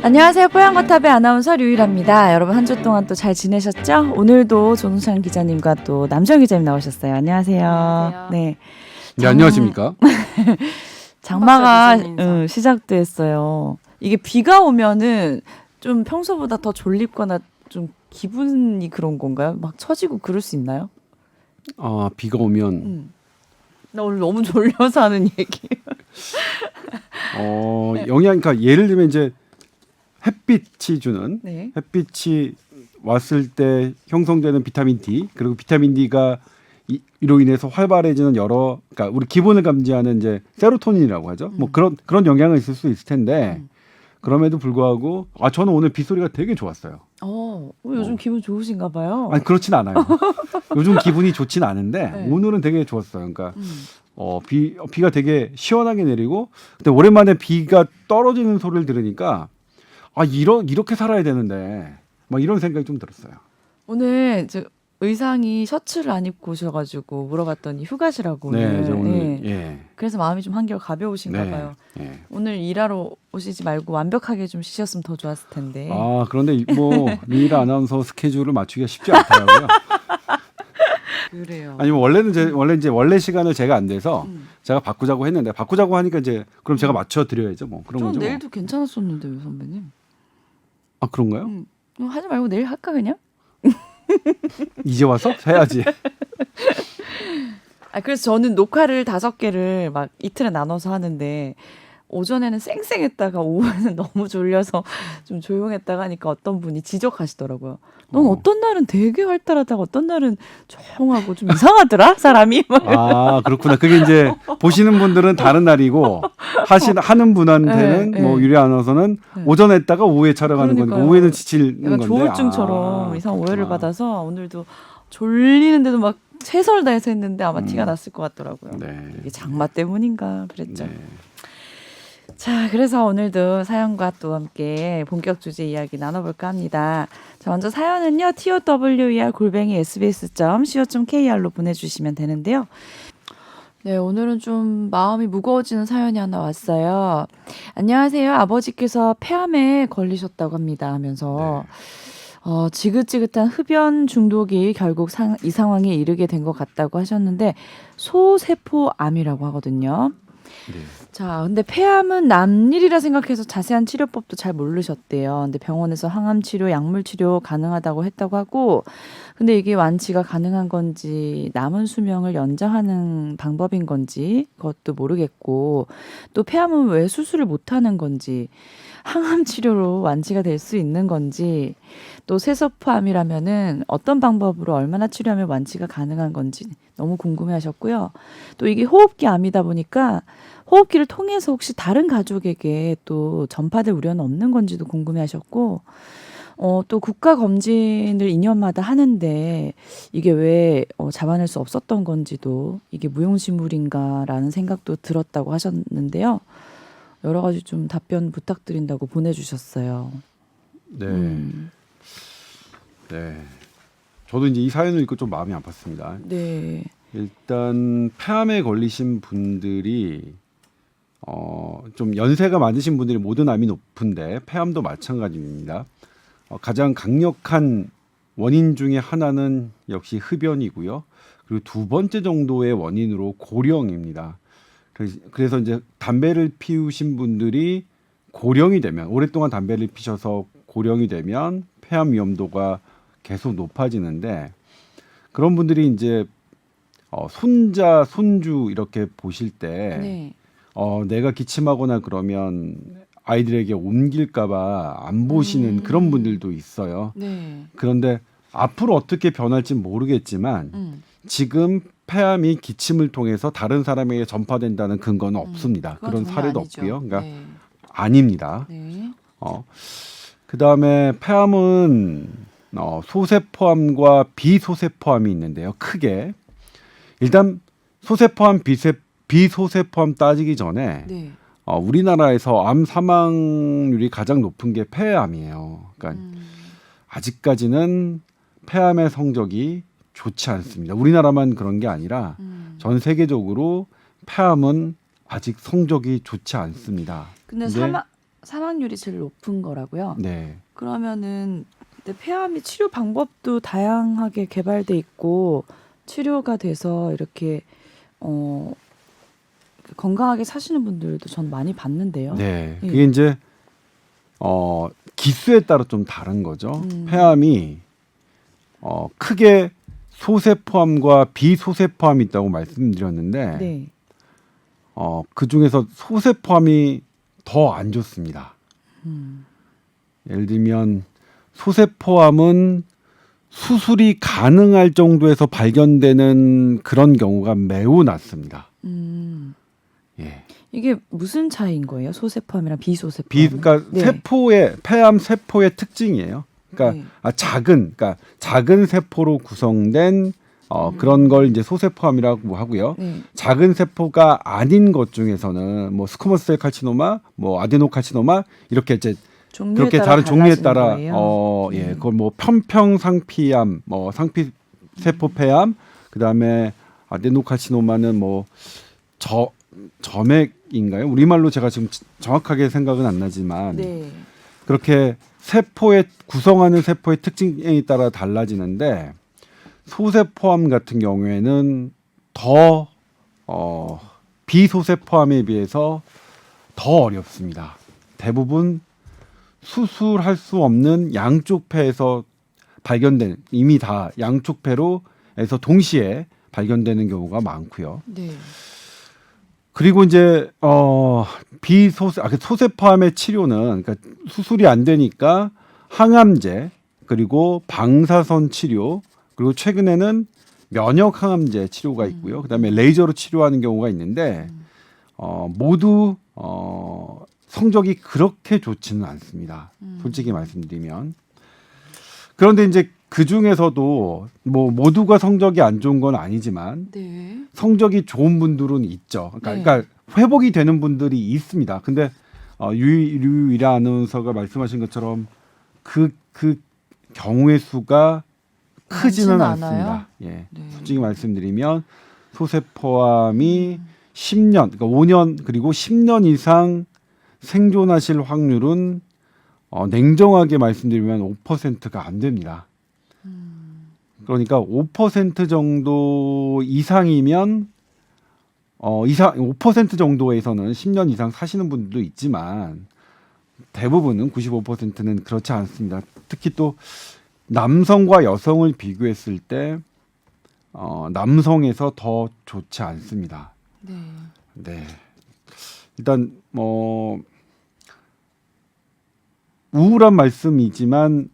안녕하세요. 뽀얀거탑의 아나운서 류일합니다. 여러분 한 주 동안 또 잘 지내셨죠? 오늘도 조동찬 기자님과 또 남정 기자님 나오셨어요. 안녕하세요. 안녕하세요. 네. 네, 안녕하십니까? 장마가 늦은 인사. 시작됐어요. 이게 비가 오면은 좀 평소보다 더 졸립거나 좀 기분이 그런 건가요? 막 처지고 그럴 수 있나요? 비가 오면 나 오늘 너무 졸려서 하는 얘기. 그러니까 예를 들면 이제 햇빛이 주는 네. 햇빛이 왔을 때 형성되는 비타민 D, 그리고 비타민 D가 이로 인해서 활발해지는 그러니까 우리 기분을 감지하는 이제 세로토닌이라고 하죠. 뭐 그런 영향은 있을 수 있을 텐데 그럼에도 불구하고 저는 오늘 빗소리가 되게 좋았어요. 요즘 기분 좋으신가 봐요. 아니 그렇진 않아요. 요즘 기분이 좋진 않은데 네. 오늘은 되게 좋았어요. 그러니까 비가 되게 시원하게 내리고 근데 오랜만에 비가 떨어지는 소리를 들으니까 이렇게 살아야 되는데 막 이런 생각이 좀 들었어요. 오늘 의상이 셔츠를 안 입고 오셔가지고 물어봤더니 휴가시라고. 네, 오늘. 오늘 네. 예. 그래서 마음이 좀 한결 가벼우신가 네, 봐요. 예. 오늘 일하러 오시지 말고 완벽하게 좀 쉬셨으면 더 좋았을 텐데. 그런데 뭐 류일아 아나운서 스케줄을 맞추기가 쉽지 않더라고요. 그래요. 아니 원래 시간을 제가 안 돼서 제가 바꾸자고 했는데 바꾸자고 하니까 이제 그럼 제가 맞춰 드려야죠. 뭐 그런 전 거죠. 내일도 괜찮았었는데요, 선배님. 그런가요? 하지 말고 내일 할까 그냥? 이제 와서 해야지. 그래서 저는 녹화를 5개를 막 이틀에 나눠서 하는데 오전에는 쌩쌩했다가 오후에는 너무 졸려서 좀 조용했다가 하니까 어떤 분이 지적하시더라고요. 넌 어떤 날은 되게 활달하다가 어떤 날은 조용하고 좀 이상하더라 사람이. 그렇구나. 그게 이제 보시는 분들은 다른 날이고 하는 분한테는 네, 뭐 네. 유리 아나운서는 네. 오전에 했다가 오후에 촬영하는 거니까 그러니까요. 오후에는 지치는 약간 건데. 조울증처럼 이상 오해를 그렇구나. 받아서 오늘도 졸리는데도 막 최선을 다해서 했는데 아마 티가 났을 것 같더라고요. 네. 이게 장마 때문인가 그랬죠. 네. 자, 그래서 오늘도 사연과 또 함께 본격 주제 이야기 나눠볼까 합니다. 자, 먼저 사연은요. tower@sbs.co.kr로 보내주시면 되는데요. 네, 오늘은 좀 마음이 무거워지는 사연이 하나 왔어요. 안녕하세요. 아버지께서 폐암에 걸리셨다고 합니다 하면서 지긋지긋한 흡연 중독이 결국 이 상황에 이르게 된 것 같다고 하셨는데 소세포암이라고 하거든요. 네. 자, 근데 폐암은 남일이라 생각해서 자세한 치료법도 잘 모르셨대요. 근데 병원에서 항암 치료, 약물 치료 가능하다고 했다고 하고, 근데 이게 완치가 가능한 건지, 남은 수명을 연장하는 방법인 건지, 그것도 모르겠고, 또 폐암은 왜 수술을 못 하는 건지, 항암 치료로 완치가 될 수 있는 건지, 또 세세포암이라면은 어떤 방법으로 얼마나 치료하면 완치가 가능한 건지 너무 궁금해하셨고요. 또 이게 호흡기 암이다 보니까 호흡기를 통해서 혹시 다른 가족에게 또 전파될 우려는 없는 건지도 궁금해하셨고, 또 국가 검진을 2년마다 하는데 이게 왜 잡아낼 수 없었던 건지도 이게 무용지물인가라는 생각도 들었다고 하셨는데요. 여러 가지 좀 답변 부탁드린다고 보내주셨어요. 네. 네. 저도 이제 이 사연을 읽고 좀 마음이 아팠습니다. 네. 일단 폐암에 걸리신 분들이 좀 연세가 많으신 분들이 모든 암이 높은데 폐암도 마찬가지입니다. 가장 강력한 원인 중에 하나는 역시 흡연이고요. 그리고 두 번째 정도의 원인으로 고령입니다. 그래서 이제 담배를 피우신 분들이 고령이 되면 오랫동안 담배를 피셔서 고령이 되면 폐암 위험도가 계속 높아지는데 그런 분들이 이제 손자, 손주 이렇게 보실 때 네. 내가 기침하거나 그러면 아이들에게 옮길까봐 안 보시는 그런 분들도 있어요. 네. 그런데 앞으로 어떻게 변할지 모르겠지만 지금 폐암이 기침을 통해서 다른 사람에게 전파된다는 근거는 없습니다. 그건 그런 정말 사례도 아니죠. 없고요. 그러니까 네. 아닙니다. 네. 그다음에 폐암은 소세포암과 비소세포암이 있는데요. 크게 일단 소세포암, 비소세포암 따지기 전에 네. 우리나라에서 암 사망률이 가장 높은 게 폐암이에요. 그러니까 아직까지는 폐암의 성적이 좋지 않습니다. 우리나라만 그런 게 아니라 전 세계적으로 폐암은 아직 성적이 좋지 않습니다. 근데 사망률이 제일 높은 거라고요. 네. 그러면은 근데 폐암이 치료 방법도 다양하게 개발돼 있고 치료가 돼서 이렇게 건강하게 사시는 분들도 전 많이 봤는데요. 네. 예. 그게 이제 기수에 따라 좀 다른 거죠. 폐암이 크게 소세포암과 비소세포암이 있다고 말씀드렸는데 네. 그 중에서 소세포암이 더 안 좋습니다. 예를 들면 소세포암은 수술이 가능할 정도에서 발견되는 그런 경우가 매우 낮습니다. 예. 이게 무슨 차이인 거예요? 소세포암이랑 비소세포암? 그러니까 네. 폐암 세포의 특징이에요. 그러니까 네. 작은 세포로 구성된 그런 걸 이제 소세포암이라고 하고요. 네. 작은 세포가 아닌 것 중에서는 뭐 스쿼머스 셀 카시노마, 뭐 아데노카시노마 이렇게 이제 종류에 그렇게 따라 다른 종류에 달라지는 따라 거예요? 예, 그걸 뭐 편평상피암, 뭐 상피세포폐암, 그다음에 아데노카시노마는 뭐 점액인가요? 우리말로 제가 지금 정확하게 생각은 안 나지만 네. 그렇게 세포의 구성하는 세포의 특징에 따라 달라지는데 소세포암 같은 경우에는 더 비소세포암에 비해서 더 어렵습니다. 대부분 수술할 수 없는 양쪽 폐에서 발견된 이미 다 양쪽 폐로에서 동시에 발견되는 경우가 많고요. 네. 그리고 이제 소세포암의 치료는 그러니까 수술이 안 되니까 항암제 그리고 방사선 치료 그리고 최근에는 면역 항암제 치료가 있고요. 그다음에 레이저로 치료하는 경우가 있는데 모두 성적이 그렇게 좋지는 않습니다. 솔직히 말씀드리면. 그런데 이제 그 중에서도 뭐 모두가 성적이 안 좋은 건 아니지만 네. 성적이 좋은 분들은 있죠. 그러니까 회복이 되는 분들이 있습니다. 근데 유일아 아나운서가 말씀하신 것처럼 그 경우의 수가 크지는 많지는 않습니다. 않아요? 예. 네. 솔직히 말씀드리면 소세포암이 10년, 그러니까 5년 그리고 10년 이상 생존하실 확률은 냉정하게 말씀드리면 5%가 안 됩니다. 그러니까 5% 정도 이상이면 5% 정도에서는 10년 이상 사시는 분들도 있지만 대부분은 95%는 그렇지 않습니다. 특히 또 남성과 여성을 비교했을 때 남성에서 더 좋지 않습니다. 네. 네. 일단 우울한 말씀이지만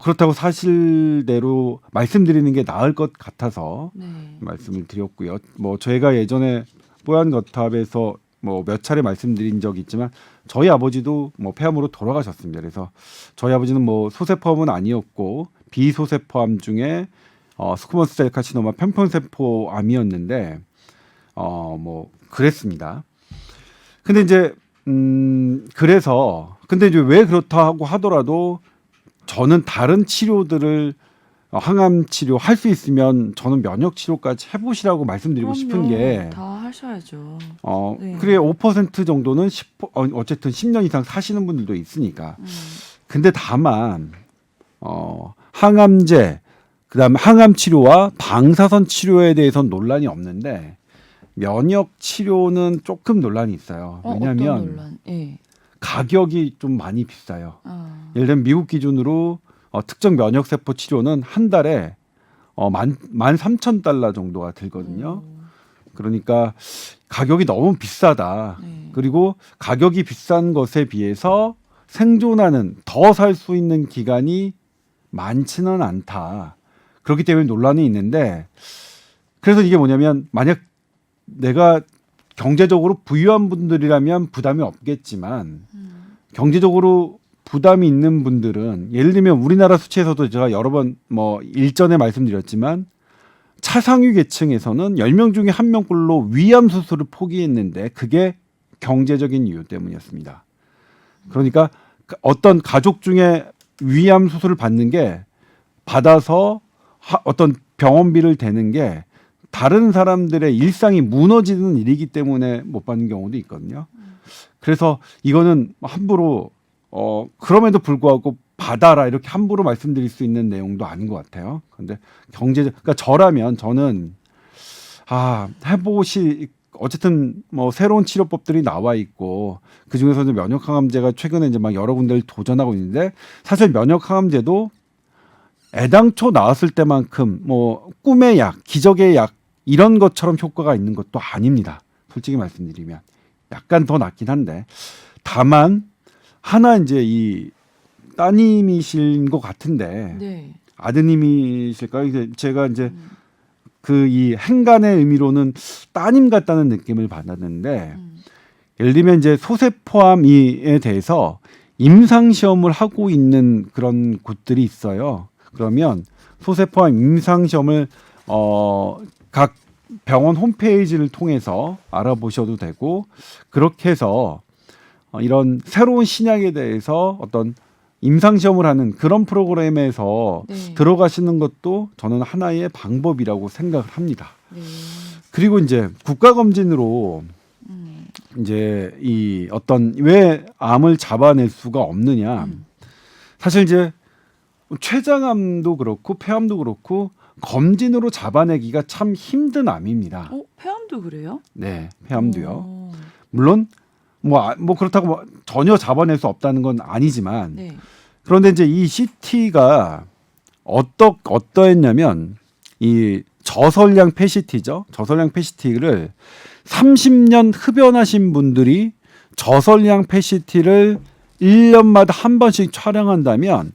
그렇다고 사실대로 말씀드리는 게 나을 것 같아서 네. 말씀을 드렸고요. 저희가 예전에 뽀얀 거탑에서 몇 차례 말씀드린 적이 있지만 저희 아버지도 폐암으로 돌아가셨습니다. 그래서 저희 아버지는 소세포암은 아니었고 비소세포암 중에 스쿼머스 셀 카시노마 편평세포암이었는데 그랬습니다. 근데 이제 근데 이제 왜 그렇다고 하더라도 저는 다른 치료들을 항암 치료 할 수 있으면 저는 면역 치료까지 해보시라고 말씀드리고 싶은 게 다 하셔야죠. 네. 그래 5% 정도는 어쨌든 10년 이상 사시는 분들도 있으니까. 근데 다만 항암제 그다음에 항암 치료와 방사선 치료에 대해서는 논란이 없는데 면역 치료는 조금 논란이 있어요. 왜냐하면 어떤 논란? 예. 가격이 좀 많이 비싸요. 예를 들면 미국 기준으로 특정 면역 세포 치료는 한 달에 $13,000 정도가 들거든요. 그러니까 가격이 너무 비싸다. 네. 그리고 가격이 비싼 것에 비해서 생존하는 더 살 수 있는 기간이 많지는 않다. 그렇기 때문에 논란이 있는데 그래서 이게 뭐냐면 만약 내가 경제적으로 부유한 분들이라면 부담이 없겠지만 경제적으로 부담이 있는 분들은 예를 들면 우리나라 수치에서도 제가 여러 번 일전에 말씀드렸지만 차상위 계층에서는 10명 중에 1명꼴로 위암 수술을 포기했는데 그게 경제적인 이유 때문이었습니다. 그러니까 어떤 가족 중에 위암 수술을 받아서 어떤 병원비를 대는 게 다른 사람들의 일상이 무너지는 일이기 때문에 못 받는 경우도 있거든요. 그래서 이거는 함부로 그럼에도 불구하고 받아라 이렇게 함부로 말씀드릴 수 있는 내용도 아닌 것 같아요. 근데 그러니까 저는 해보시 어쨌든 뭐 새로운 치료법들이 나와 있고 그 중에서는 면역항암제가 최근에 이제 막 여러 군데를 도전하고 있는데 사실 면역항암제도 애당초 나왔을 때만큼 뭐 꿈의 약, 기적의 약 이런 것처럼 효과가 있는 것도 아닙니다. 솔직히 말씀드리면 약간 더 낫긴 한데 다만 하나 이제 이 따님이신 것 같은데 네. 아드님이실까요? 이제 제가 이제 그 이 행간의 의미로는 따님 같다는 느낌을 받았는데 예를 들면 이제 소세포암에 대해서 임상 시험을 하고 있는 그런 곳들이 있어요. 그러면 소세포암 임상 시험을 각 병원 홈페이지를 통해서 알아보셔도 되고 그렇게 해서 이런 새로운 신약에 대해서 어떤 임상 시험을 하는 그런 프로그램에서 네. 들어가시는 것도 저는 하나의 방법이라고 생각을 합니다. 네. 그리고 이제 국가 검진으로 이제 이 어떤 왜 암을 잡아낼 수가 없느냐. 사실 이제 췌장암도 그렇고 폐암도 그렇고 검진으로 잡아내기가 참 힘든 암입니다. 폐암도 그래요? 네, 폐암도요. 오. 물론 뭐 그렇다고 뭐 전혀 잡아낼 수 없다는 건 아니지만 네. 그런데 이제 이 CT가 어떠했냐면 이 저설량 패시티죠. 저설량 패시티를 30년 흡연하신 분들이 저설량 패시티를 1년마다 한 번씩 촬영한다면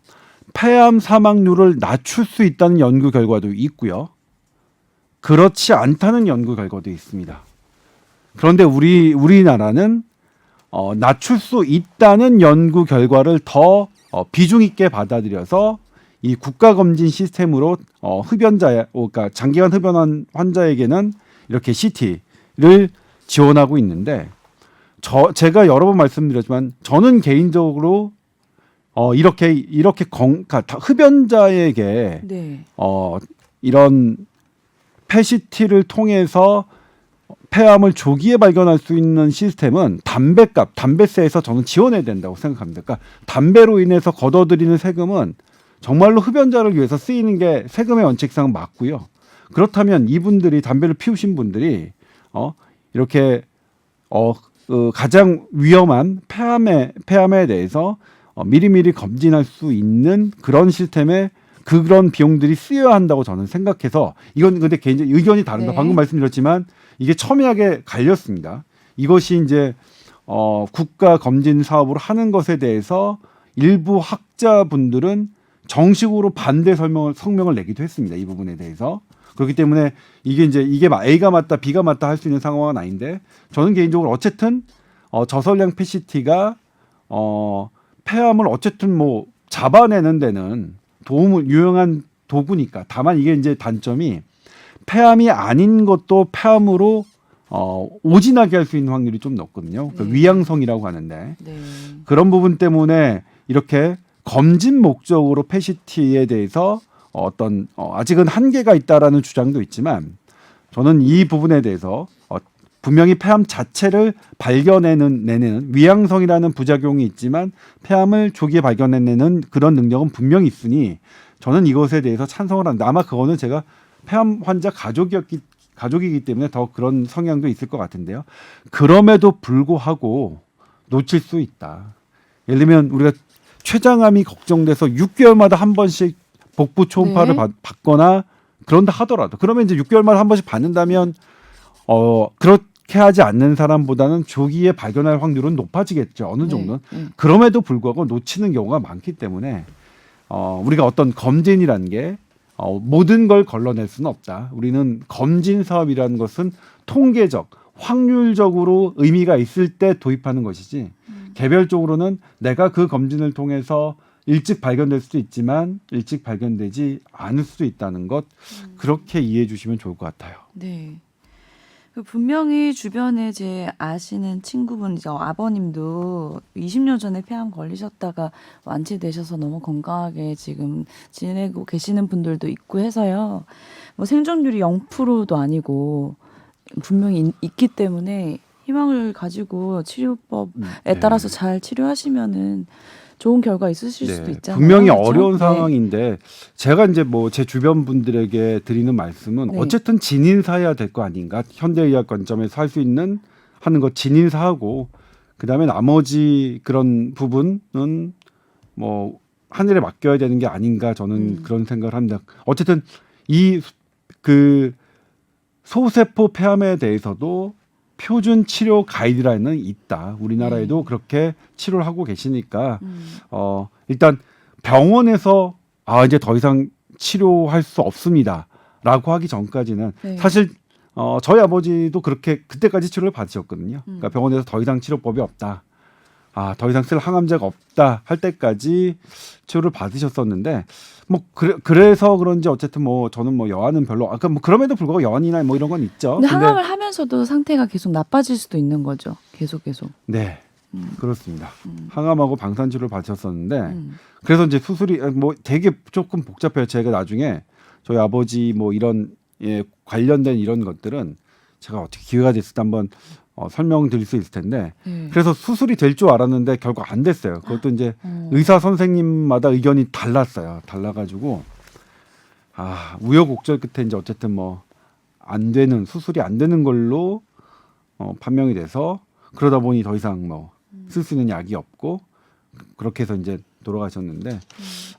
폐암 사망률을 낮출 수 있다는 연구 결과도 있고요. 그렇지 않다는 연구 결과도 있습니다. 그런데 우리나라는 낮출 수 있다는 연구 결과를 더 비중 있게 받아들여서 이 국가검진 시스템으로 그러니까 장기간 흡연한 환자에게는 이렇게 CT를 지원하고 있는데 제가 여러 번 말씀드렸지만 저는 개인적으로 그러니까 흡연자에게 네. 이런 패시티를 통해서 폐암을 조기에 발견할 수 있는 시스템은 담배세에서 저는 지원해야 된다고 생각합니다. 그러니까 담배로 인해서 걷어들이는 세금은 정말로 흡연자를 위해서 쓰이는 게 세금의 원칙상 맞고요. 그렇다면 이분들이 담배를 피우신 분들이 이렇게 가장 위험한 폐암에 대해서 미리미리 검진할 수 있는 그런 시스템에 그런 비용들이 쓰여야 한다고 저는 생각해서 이건 근데 개인적 의견이 다릅니다. 네. 방금 말씀드렸지만 이게 첨예하게 갈렸습니다. 이것이 이제 국가 검진 사업으로 하는 것에 대해서 일부 학자분들은 정식으로 반대 성명을 내기도 했습니다. 이 부분에 대해서. 그렇기 때문에 이게 A가 맞다, B가 맞다 할 수 있는 상황은 아닌데 저는 개인적으로 어쨌든 저설량 PCT가 폐암을 어쨌든 뭐 잡아내는 데는 유용한 도구니까. 다만 이게 이제 단점이 폐암이 아닌 것도 폐암으로 오진하게 할 수 있는 확률이 좀 높거든요. 그 네. 위양성이라고 하는데 네. 그런 부분 때문에 이렇게 검진 목적으로 패시티에 대해서 아직은 한계가 있다라는 주장도 있지만 저는 이 부분에 대해서 분명히 폐암 자체를 내내는 위양성이라는 부작용이 있지만 폐암을 조기에 발견해내는 그런 능력은 분명히 있으니 저는 이것에 대해서 찬성을 합니다. 아마 그거는 제가 폐암 환자 가족이기 때문에 더 그런 성향도 있을 것 같은데요. 그럼에도 불구하고 놓칠 수 있다. 예를 들면 우리가 췌장암이 걱정돼서 6개월마다 한 번씩 복부 초음파를 네. 받거나 그런다 하더라도 그러면 이제 6개월마다 한 번씩 받는다면 그렇게 하지 않는 사람보다는 조기에 발견할 확률은 높아지겠죠. 어느 정도는. 네. 그럼에도 불구하고 놓치는 경우가 많기 때문에 우리가 어떤 검진이라는 게 모든 걸 걸러낼 수는 없다. 우리는 검진 사업이라는 것은 통계적, 확률적으로 의미가 있을 때 도입하는 것이지 개별적으로는 내가 그 검진을 통해서 일찍 발견될 수도 있지만 일찍 발견되지 않을 수도 있다는 것 그렇게 이해해 주시면 좋을 것 같아요. 네. 분명히 주변에 제 아시는 친구분, 이제 아버님도 20년 전에 폐암 걸리셨다가 완치되셔서 너무 건강하게 지금 지내고 계시는 분들도 있고 해서요. 뭐 생존율이 0%도 아니고 분명히 있기 때문에 희망을 가지고 치료법에 네. 따라서 잘 치료하시면은 좋은 결과 있으실 수도 있잖아요. 분명히 그렇죠? 어려운 네. 상황인데 제가 이제 뭐 제 주변 분들에게 드리는 말씀은 네. 어쨌든 진인사해야 될 거 아닌가. 현대의학 관점에서 할 수 있는 하는 거 진인사하고 그다음에 나머지 그런 부분은 뭐 하늘에 맡겨야 되는 게 아닌가 저는 그런 생각을 합니다. 어쨌든 이 그 소세포 폐암에 대해서도 표준 치료 가이드라인은 있다. 우리나라에도 그렇게 치료를 하고 계시니까 일단 병원에서 이제 더 이상 치료할 수 없습니다라고 하기 전까지는 네. 사실 저희 아버지도 그렇게 그때까지 치료를 받으셨거든요. 그러니까 병원에서 더 이상 치료법이 없다. 더 이상 쓸 항암제가 없다 할 때까지 치료를 받으셨었는데 뭐 그래서 그런지 어쨌든 뭐 저는 뭐 여한은 별로 아까 뭐 그럼에도 불구하고 여한이나 뭐 이런 건 있죠. 근데 항암을 하면서도 상태가 계속 나빠질 수도 있는 거죠. 계속. 네 그렇습니다. 항암하고 방사선 치료를 받으셨었는데 그래서 이제 수술이 뭐 되게 조금 복잡해요. 제가 나중에 저희 아버지 뭐 이런 관련된 이런 것들은 제가 어떻게 기회가 됐을 때 한번 설명드릴 수 있을 텐데 네. 그래서 수술이 될 줄 알았는데 결국 안 됐어요. 그것도 이제 의사 선생님마다 의견이 달랐어요. 달라가지고 우여곡절 끝에 이제 어쨌든 뭐 안 되는 수술이 안 되는 걸로 판명이 돼서 그러다 보니 더 이상 뭐 쓸 수 있는 약이 없고 그렇게 해서 이제 돌아가셨는데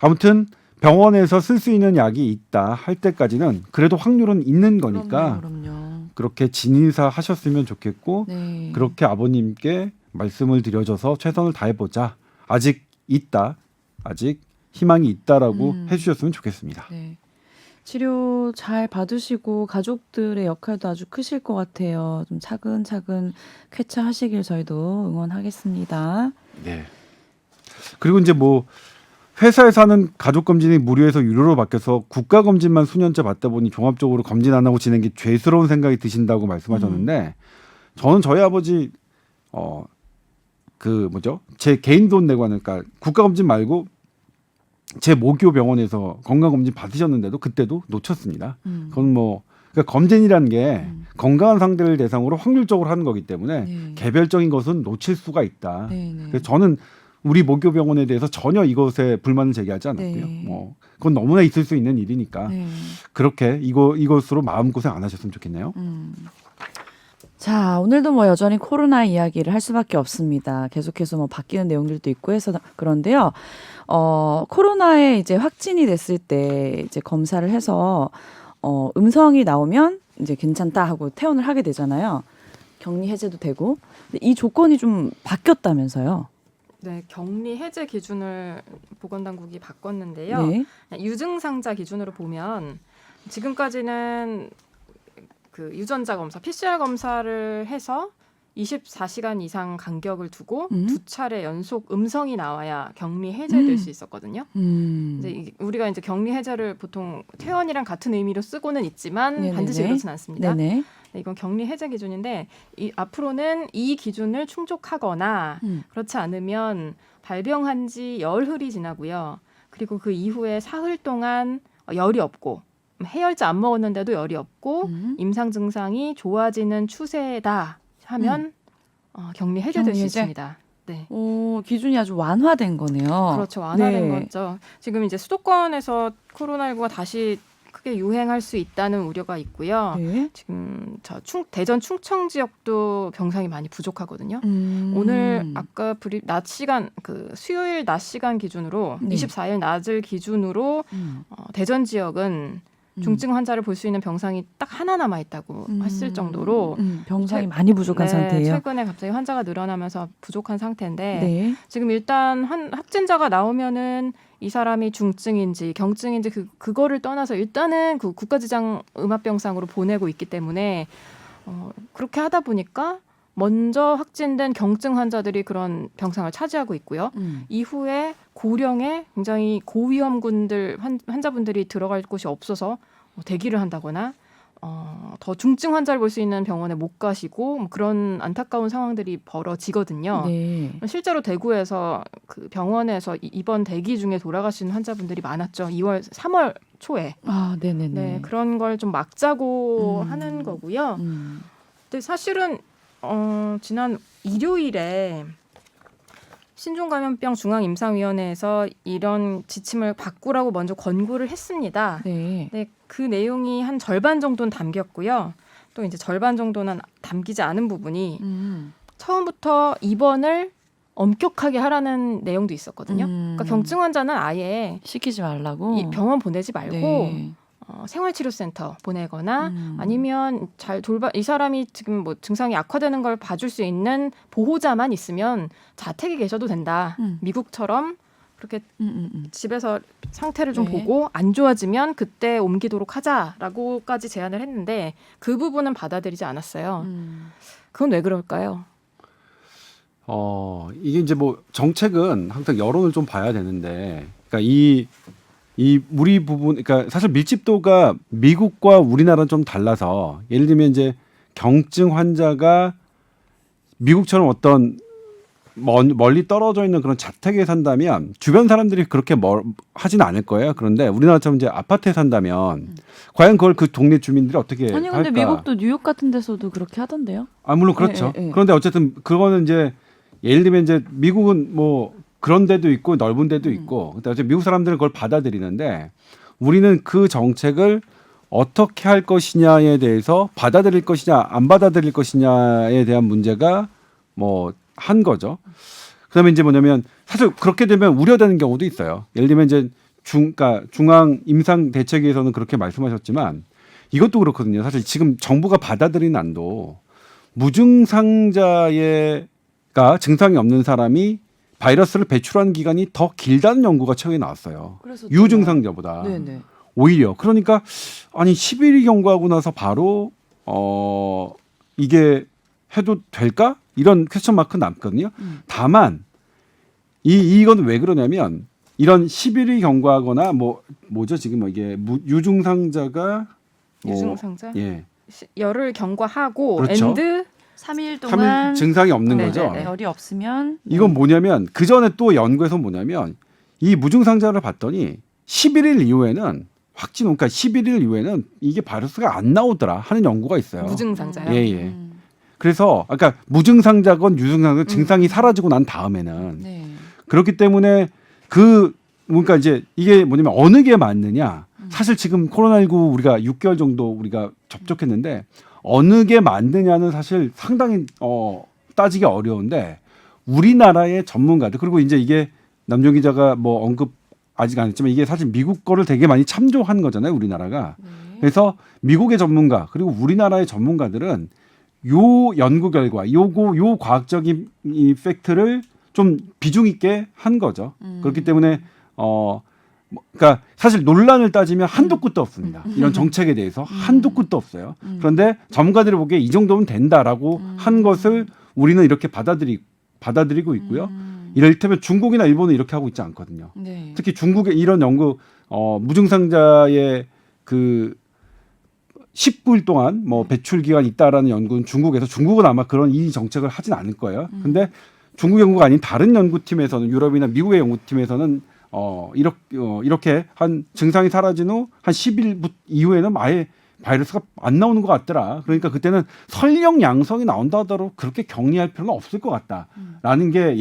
아무튼 병원에서 쓸 수 있는 약이 있다 할 때까지는 그래도 확률은 있는 거니까 그럼요. 그렇게 진인사 하셨으면 좋겠고 네. 그렇게 아버님께 말씀을 드려줘서 최선을 다해보자. 아직 있다. 아직 희망이 있다라고 해주셨으면 좋겠습니다. 네. 치료 잘 받으시고 가족들의 역할도 아주 크실 것 같아요. 좀 차근차근 쾌차하시길 저희도 응원하겠습니다. 네. 그리고 이제 뭐 회사에서 하는 가족 검진이 무료에서 유료로 바뀌어서 국가 검진만 수년째 받다 보니 종합적으로 검진 안 하고 지낸 게 죄스러운 생각이 드신다고 말씀하셨는데 저는 저희 아버지 제 개인 돈 내고 하는 그러니까 국가 검진 말고 제 모교 병원에서 건강 검진 받으셨는데도 그때도 놓쳤습니다. 그건 뭐 그러니까 검진이라는 게 건강한 상대를 대상으로 확률적으로 하는 거기 때문에 네. 개별적인 것은 놓칠 수가 있다. 네. 그래서 저는 우리 모교 병원에 대해서 전혀 이것에 불만을 제기하지 않았고요. 네. 뭐 그건 너무나 있을 수 있는 일이니까 네. 그렇게 이것으로 마음고생 안 하셨으면 좋겠네요. 자, 오늘도 뭐 여전히 코로나 이야기를 할 수밖에 없습니다. 계속해서 뭐 바뀌는 내용들도 있고 해서 그런데요. 코로나에 이제 확진이 됐을 때 이제 검사를 해서 음성이 나오면 이제 괜찮다 하고 퇴원을 하게 되잖아요. 격리 해제도 되고. 근데 이 조건이 좀 바뀌었다면서요. 네, 격리 해제 기준을 보건당국이 바꿨는데요. 네. 유증상자 기준으로 보면 지금까지는 그 유전자 검사, PCR 검사를 해서 24시간 이상 간격을 두고 두 차례 연속 음성이 나와야 격리 해제될 수 있었거든요. 이제 우리가 이제 격리 해제를 보통 퇴원이랑 같은 의미로 쓰고는 있지만 네네네. 반드시 그렇진 않습니다. 네네. 네, 이건 격리 해제 기준인데 앞으로는 이 기준을 충족하거나 그렇지 않으면 발병한 지 열흘이 지나고요. 그리고 그 이후에 사흘 동안 열이 없고 해열제 안 먹었는데도 열이 없고 임상 증상이 좋아지는 추세다 하면 격리 해제될 격리 수 해제? 있습니다. 네. 기준이 아주 완화된 거네요. 그렇죠. 완화된 네. 거죠. 지금 이제 수도권에서 코로나19가 다시 크게 유행할 수 있다는 우려가 있고요. 네. 지금 대전 충청 지역도 병상이 많이 부족하거든요. 오늘 아까 낮 시간 수요일 낮 시간 기준으로 네. 24일 낮을 기준으로 대전 지역은 중증 환자를 볼 수 있는 병상이 딱 하나 남아 있다고 했을 정도로 병상이 많이 부족한 상태예요. 최근에 갑자기 환자가 늘어나면서 부족한 상태인데 네. 지금 일단 확진자가 나오면은 이 사람이 중증인지 경증인지 그거를 떠나서 일단은 그 국가지정음압병상으로 보내고 있기 때문에 그렇게 하다 보니까 먼저 확진된 경증 환자들이 그런 병상을 차지하고 있고요. 이후에 고령의 굉장히 고위험군들 환자분들이 들어갈 곳이 없어서 대기를 한다거나 더 중증 환자를 볼 수 있는 병원에 못 가시고 뭐 그런 안타까운 상황들이 벌어지거든요. 네. 실제로 대구에서 그 병원에서 입원 대기 중에 돌아가신 환자분들이 많았죠. 3월 초에. 네네네. 네, 그런 걸 좀 막자고 하는 거고요. 근데 사실은 지난 일요일에 신종감염병 중앙임상위원회에서 이런 지침을 바꾸라고 먼저 권고를 했습니다. 네. 네, 그 내용이 한 절반 정도는 담겼고요. 또 이제 절반 정도는 담기지 않은 부분이 처음부터 입원을 엄격하게 하라는 내용도 있었거든요. 그러니까 경증 환자는 아예 시키지 말라고. 이 병원 보내지 말고 네. 생활치료센터 보내거나 아니면 이 사람이 지금 뭐 증상이 악화되는 걸 봐줄 수 있는 보호자만 있으면 자택에 계셔도 된다. 미국처럼 그렇게 집에서 상태를 좀 네. 보고 안 좋아지면 그때 옮기도록 하자라고까지 제안을 했는데 그 부분은 받아들이지 않았어요. 그건 왜 그럴까요? 이게 이제 뭐 정책은 항상 여론을 좀 봐야 되는데, 그러니까 이 우리 부분, 그러니까 사실 밀집도가 미국과 우리나라는 좀 달라서, 예를 들면 이제 경증 환자가 미국처럼 어떤 멀리 떨어져 있는 그런 자택에 산다면 주변 사람들이 그렇게 하지는 않을 거예요. 그런데 우리나라처럼 이제 아파트에 산다면 과연 그걸 그 동네 주민들이 어떻게 아니 근데 할까? 미국도 뉴욕 같은 데서도 그렇게 하던데요. 아 물론 그렇죠. 예. 그런데 어쨌든 그거는 이제 예를 들면 이제 미국은 뭐 그런 데도 있고 넓은 데도 있고, 근데 어쨌든 미국 사람들은 그걸 받아들이는데 우리는 그 정책을 어떻게 할 것이냐에 대해서 받아들일 것이냐 안 받아들일 것이냐에 대한 문제가 뭐 한 거죠. 그다음에 이제 뭐냐면 사실 그렇게 되면 우려되는 경우도 있어요. 예를 들면 이제 그러니까 중앙 임상 대책위에서는 그렇게 말씀하셨지만 이것도 그렇거든요. 사실 지금 정부가 받아들인 안도 무증상자가 증상이 없는 사람이 바이러스를 배출하는 기간이 더 길다는 연구가 최근에 나왔어요. 그래서 유증상자보다. 네네. 오히려 그러니까 아니 10일이 경과하고 나서 바로 이게 해도 될까? 이런 퀘스천 마크 남거든요. 다만 이건 왜 그러냐면 이런 10일이 경과하거나 뭐죠 지금 뭐 이게 유증상자가 유증상자 예. 열을 경과하고 그렇죠. 엔드 3일 동안 3일 증상이 없는 네네네. 거죠. 열이 없으면 이건 뭐냐면 그 전에 또 연구에서 뭐냐면 이 무증상자를 봤더니 11일 이후에는 그러니까 11일 이후에는 이게 바이러스가 안 나오더라 하는 연구가 있어요. 무증상자요. 예. 그래서 아까 무증상자건 유증상자건 증상이 사라지고 난 다음에는 네. 그렇기 때문에 그러니까 이제 이게 뭐냐면 어느 게 맞느냐. 사실 지금 코로나19 우리가 6개월 정도 우리가 접촉했는데 어느 게 맞느냐는 사실 상당히 따지기 어려운데 우리나라의 전문가들 그리고 이제 이게 남정 기자가 뭐 언급 아직 안 했지만 이게 사실 미국 거를 되게 많이 참조한 거잖아요, 우리나라가. 그래서 미국의 전문가 그리고 우리나라의 전문가들은 요 연구 결과, 요 과학적인 이 팩트를 좀 비중 있게 한 거죠. 그렇기 때문에 그러니까 사실 논란을 따지면 한도 끝도 없습니다. 이런 정책에 대해서 한도 끝도 없어요. 그런데 전문가들이 보기에 이 정도면 된다라고 한 것을 우리는 이렇게 받아들이고 있고요. 이를테면 중국이나 일본은 이렇게 하고 있지 않거든요. 네. 특히 중국의 이런 연구 무증상자의 그 19일 동안 뭐 배출 기간이 있다라는 연구는 중국은 아마 그런 이 정책을 하진 않을 거예요. 근데 중국 연구가 아닌 다른 연구팀에서는 유럽이나 미국의 연구팀에서는 이렇게 한 증상이 사라진 후 한 10일 이후에는 아예 바이러스가 안 나오는 것 같더라. 그러니까 그때는 설령 양성이 나온다 하더라도 그렇게 격리할 필요는 없을 것 같다라는 게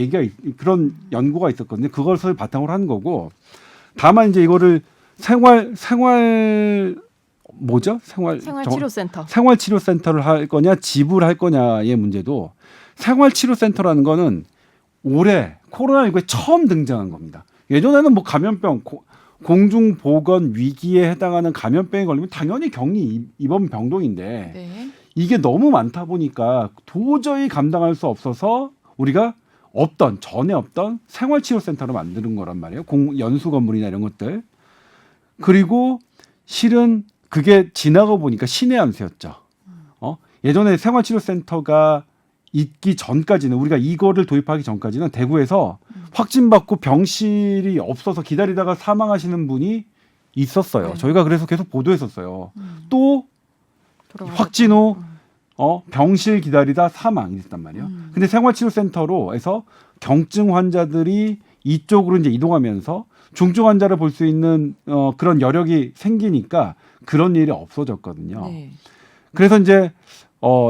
그런 연구가 있었거든요. 그것을 바탕으로 한 거고. 다만 이제 이거를 생활치료센터. 생활치료센터를 할 거냐 집을 할 거냐의 문제도 생활치료센터라는 거는 올해 코로나19에 처음 등장한 겁니다. 예전에는 뭐 감염병 공중보건 위기에 해당하는 감염병에 걸리면 당연히 격리 입원 병동인데 네. 이게 너무 많다 보니까 도저히 감당할 수 없어서 우리가 전에 없던 생활치료센터를 만드는 거란 말이에요. 연수 건물이나 이런 것들. 그리고 실은 그게 지나고 보니까 신의 한 수였죠. 예전에 생활치료센터가 있기 전까지는 우리가 이거를 도입하기 전까지는 대구에서 확진받고 병실이 없어서 기다리다가 사망하시는 분이 있었어요. 네. 저희가 그래서 계속 보도했었어요. 또 확진 후 병실 기다리다 사망이 됐단 말이에요. 근데 생활치료센터로 해서 경증 환자들이 이쪽으로 이제 이동하면서 중증 환자를 볼 수 있는 그런 여력이 생기니까 그런 일이 없어졌거든요. 네. 그래서 이제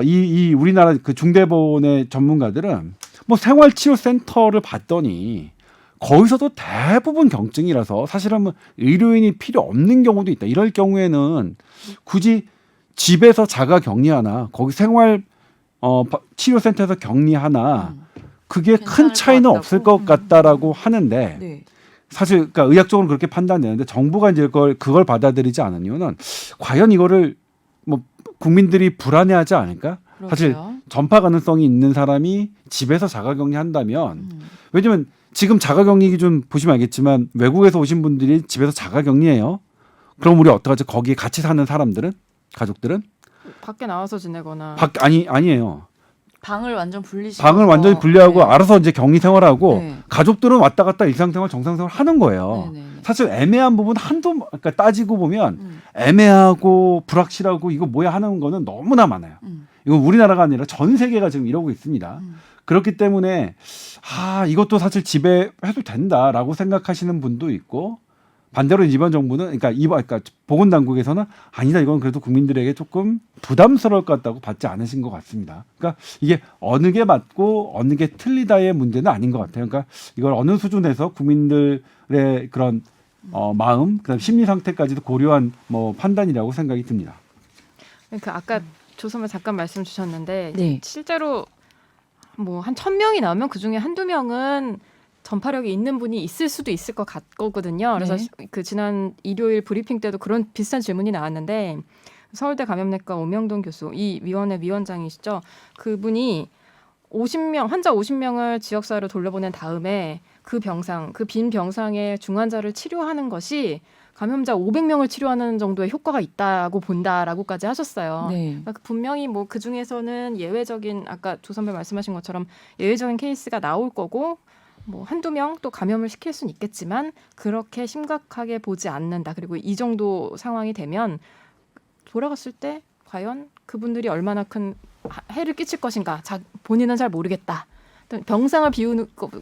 이 우리나라 그 중대본의 전문가들은 뭐 생활치료센터를 봤더니 거기서도 대부분 경증이라서 사실은 뭐 의료인이 필요 없는 경우도 있다. 이럴 경우에는 굳이 집에서 자가 격리하나 거기 생활 치료센터에서 격리하나 그게 괜찮을 큰 차이는 것 없을 같다고? 것 같다라고 하는데 네. 사실 그러니까 의학적으로 그렇게 판단되는데 정부가 이제 그걸 받아들이지 않은 이유는 과연 이거를 뭐 국민들이 불안해하지 않을까? 사실 그렇죠. 전파 가능성이 있는 사람이 집에서 자가격리한다면 음. 왜냐면 지금 자가격리 기준 보시면 알겠지만 외국에서 오신 분들이 집에서 자가격리해요. 그럼 우리 어떡하지? 거기에 같이 사는 사람들은 가족들은 밖에 나와서 지내거나 아니에요. 방을 완전 분리시켜서 방을 완전히 분리하고 네. 알아서 이제 격리 생활하고 네. 가족들은 왔다 갔다 일상생활 정상생활 하는 거예요. 네, 네, 네. 사실 애매한 부분 그러니까 따지고 보면 음. 애매하고 불확실하고 이거 뭐야 하는 거는 너무나 많아요. 이건 우리나라가 아니라 전 세계가 지금 이러고 있습니다. 그렇기 때문에 이것도 사실 집에 해도 된다라고 생각하시는 분도 있고 반대로 이번 정부는 그러니까 보건당국에서는 아니다 이건 그래도 국민들에게 조금 부담스러울 것 같다고 받지 않으신 것 같습니다. 그러니까 이게 어느 게 맞고 어느 게 틀리다의 문제는 아닌 것 같아요. 그러니까 이걸 어느 수준에서 국민들의 그런 마음, 그다음 심리 상태까지도 고려한 뭐 판단이라고 생각이 듭니다. 그러니까 아까 조선을 잠깐 말씀 주셨는데 네. 실제로 뭐 한 1,000명이 나오면 그중에 한두 명은 전파력이 있는 분이 있을 수도 있을 것 같거든요. 그래서 네. 그 지난 일요일 브리핑 때도 그런 비슷한 질문이 나왔는데 서울대 감염내과 오명돈 교수 이 위원회 위원장이시죠. 그분이 환자 50명을 지역사회로 돌려보낸 다음에 그 빈 병상의 중환자를 치료하는 것이 감염자 500명을 치료하는 정도의 효과가 있다고 본다라고까지 하셨어요. 네. 그러니까 분명히 뭐 그 중에서는 예외적인 아까 조 선배 말씀하신 것처럼 예외적인 케이스가 나올 거고 뭐 한두 명 또 감염을 시킬 수는 있겠지만 그렇게 심각하게 보지 않는다. 그리고 이 정도 상황이 되면 돌아갔을 때 과연 그분들이 얼마나 큰 해를 끼칠 것인가 본인은 잘 모르겠다. 병상을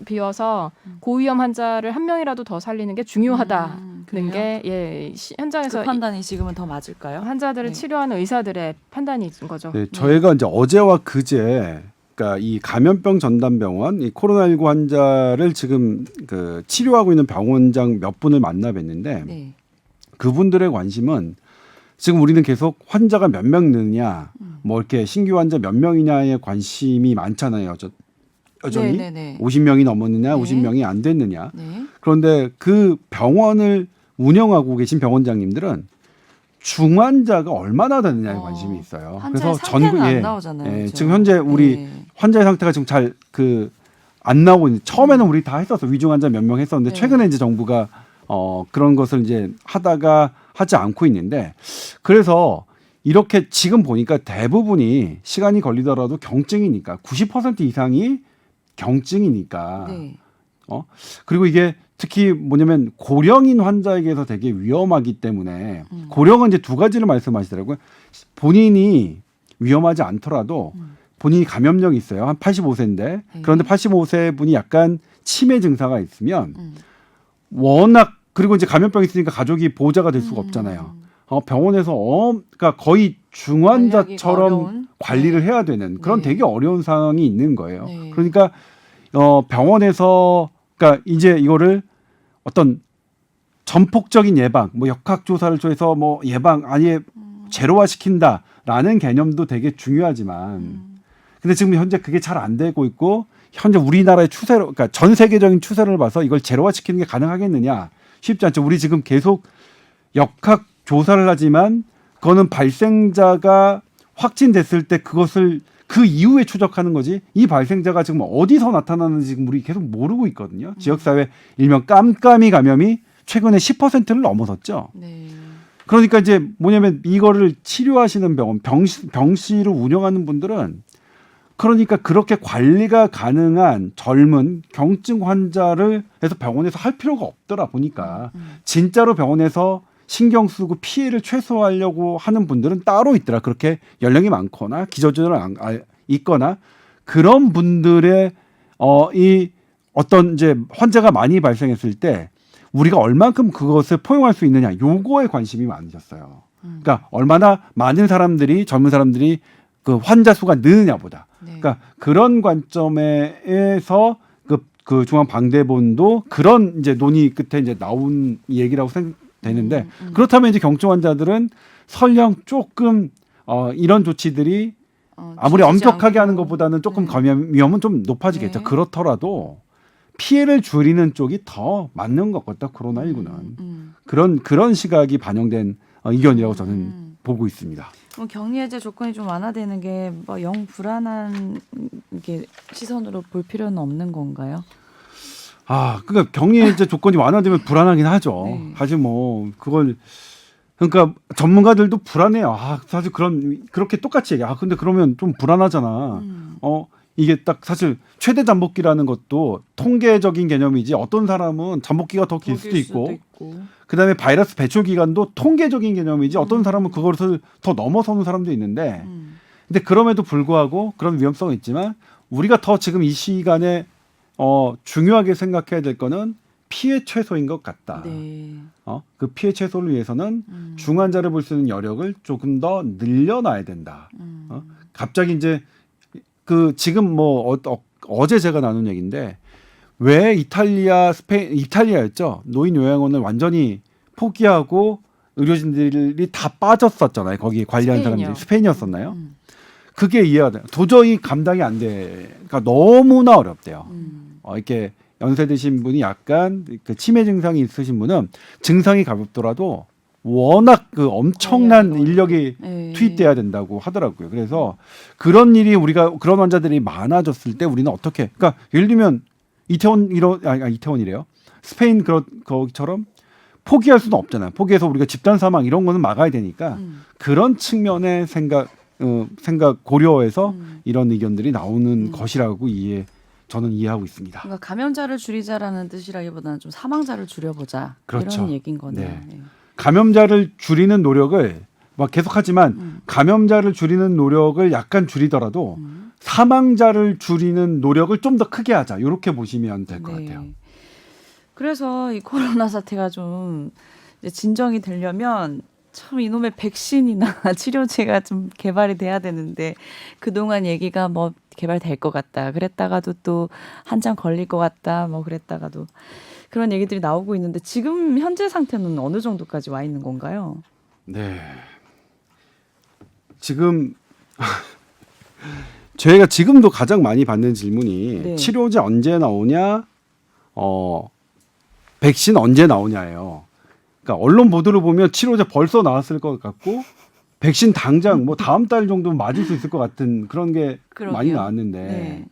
비워서 고위험 환자를 한 명이라도 더 살리는 게 중요하다는 그래요? 게 현장에서 그 판단이 지금은 더 맞을까요? 환자들을 네. 치료하는 의사들의 판단인 거죠. 네, 저희가 이제 어제와 그제 그러니까 이 감염병 전담병원 이 코로나19 환자를 지금 그 치료하고 있는 병원장 몇 분을 만나 뵀는데 네. 그분들의 관심은 지금 우리는 계속 환자가 몇 명 느냐, 뭐 이렇게 신규 환자 몇 명이냐에 관심이 많잖아요. 여전히 네, 네, 네. 50명이 넘었느냐, 네. 50명이 안 됐느냐. 네. 그런데 그 병원을 운영하고 계신 병원장님들은 중환자가 얼마나 되느냐에 관심이 있어요. 환자의 상태는 안 나오잖아요. 그렇죠? 지금 현재 우리 네. 환자의 상태가 지금 잘 안 나오고 있는. 처음에는 우리 다 했었어. 위중 환자 몇 명 했었는데 네. 최근에 이제 정부가 그런 것을 이제 하다가 하지 않고 있는데 그래서 이렇게 지금 보니까 대부분이 시간이 걸리더라도 경증이니까 90% 이상이 경증이니까 네. 그리고 이게 특히 뭐냐면 고령인 환자에게서 되게 위험하기 때문에 고령은 이제 두 가지를 말씀하시더라고요. 본인이 위험하지 않더라도 본인이 감염력이 있어요. 한 85세인데 그런데 85세 분이 약간 치매 증상가 있으면 워낙 그리고 이제 감염병이 있으니까 가족이 보호자가 될 수가 없잖아요. 병원에서 그러니까 거의 중환자처럼 관리를 해야 되는 그런 네. 되게 어려운 상황이 있는 거예요. 네. 그러니까 병원에서 그러니까 이제 이거를 어떤 전폭적인 예방, 뭐 역학조사를 통해서 뭐 예방 아예 제로화 시킨다라는 개념도 되게 중요하지만 근데 지금 현재 그게 잘 안 되고 있고 현재 우리나라의 추세로 그러니까 전 세계적인 추세를 봐서 이걸 제로화 시키는 게 가능하겠느냐 쉽지 않죠. 우리 지금 계속 역학 조사를 하지만 그거는 발생자가 확진됐을 때 그것을 그 이후에 추적하는 거지 이 발생자가 지금 어디서 나타나는지 지금 우리 계속 모르고 있거든요. 지역사회 일명 깜깜이 감염이 최근에 10%를 넘어섰죠. 네. 그러니까 이제 뭐냐면 이거를 치료하시는 병원, 병실을 운영하는 분들은 그러니까 그렇게 관리가 가능한 젊은 경증 환자를 해서 병원에서 할 필요가 없더라 보니까 진짜로 병원에서 신경 쓰고 피해를 최소화하려고 하는 분들은 따로 있더라. 그렇게 연령이 많거나 기저질환 있거나 그런 분들의 이 어떤 이제 환자가 많이 발생했을 때 우리가 얼만큼 그것을 포용할 수 있느냐 요거에 관심이 많으셨어요. 그러니까 얼마나 많은 사람들이 젊은 사람들이 그 환자 수가 느느냐보다. 네. 그러니까 그런 관점에서 그 중앙방대본도 그런 이제 논의 끝에 이제 나온 얘기라고 생각되는데 그렇다면 이제 경증 환자들은 설령 조금 이런 조치들이 아무리 지치지 엄격하게 않고. 하는 것보다는 조금 네. 감염 위험은 좀 높아지겠죠. 네. 그렇더라도 피해를 줄이는 쪽이 더 맞는 것 같다. 코로나19는 그런 시각이 반영된 의견이라고 저는 보고 있습니다. 그럼 격리 해제 조건이 좀 완화되는 게 뭐 영 불안한 게 시선으로 볼 필요는 없는 건가요? 그러니까 격리 해제 조건이 완화되면 불안하긴 하죠. 네. 사실 뭐 그걸 그러니까 전문가들도 불안해요. 사실 그렇게 똑같이 얘기해. 근데 그러면 좀 불안하잖아. 이게 딱 사실 최대 잠복기라는 것도 통계적인 개념이지 어떤 사람은 잠복기가 더 길 수도 있고 그다음에 바이러스 배출 기간도 통계적인 개념이지 어떤 사람은 그것을 더 넘어서는 사람도 있는데 근데 그럼에도 불구하고 그런 위험성은 있지만 우리가 더 지금 이 시간에 중요하게 생각해야 될 거는 피해 최소인 것 같다. 네. 그 피해 최소를 위해서는 중환자를 볼 수 있는 여력을 조금 더 늘려놔야 된다. 갑자기 이제 그 지금 뭐 어제 제가 나눈 얘기인데 왜 이탈리아, 스페인, 이탈리아였죠. 노인 요양원을 완전히 포기하고 의료진들이 다 빠졌었잖아요. 거기 관리하는 스페인이요. 사람들이 스페인이었었나요? 그게 이해가 돼요. 도저히 감당이 안 돼. 그러니까 너무나 어렵대요. 이렇게 연세 드신 분이 약간 그 치매 증상이 있으신 분은 증상이 가볍더라도 워낙 그 엄청난 인력이 네. 투입돼야 된다고 하더라고요. 그래서 그런 일이 그런 환자들이 많아졌을 때 우리는 어떻게? 그러니까 예를 들면 이태원이래요. 스페인 거기처럼 포기할 수는 없잖아요. 포기해서 우리가 집단 사망 이런 거는 막아야 되니까 그런 측면의 생각 고려해서 이런 의견들이 나오는 것이라고 저는 이해하고 있습니다. 그러니까 감염자를 줄이자라는 뜻이라기보다는 좀 사망자를 줄여보자 그렇죠. 이런 얘기인 거네요. 네. 네. 감염자를 줄이는 노력을 막 계속하지만 감염자를 줄이는 노력을 약간 줄이더라도 사망자를 줄이는 노력을 좀 더 크게 하자. 이렇게 보시면 될 것 같아요. 그래서 이 코로나 사태가 좀 이제 진정이 되려면 참 이놈의 백신이나 치료제가 좀 개발이 돼야 되는데 그동안 얘기가 뭐 개발될 것 같다. 그랬다가도 또 한참 걸릴 것 같다. 뭐 그랬다가도 그런 얘기들이 나오고 있는데 지금 현재 상태는 어느 정도까지 와 있는 건가요? 네. 지금 저희가 지금도 가장 많이 받는 질문이 네. 치료제 언제 나오냐, 백신 언제 나오냐예요. 그러니까 언론 보도를 보면 치료제 벌써 나왔을 것 같고 백신 당장 뭐 다음 달 정도면 맞을 수 있을 것 같은 그런 게 그러게요. 많이 나왔는데 네.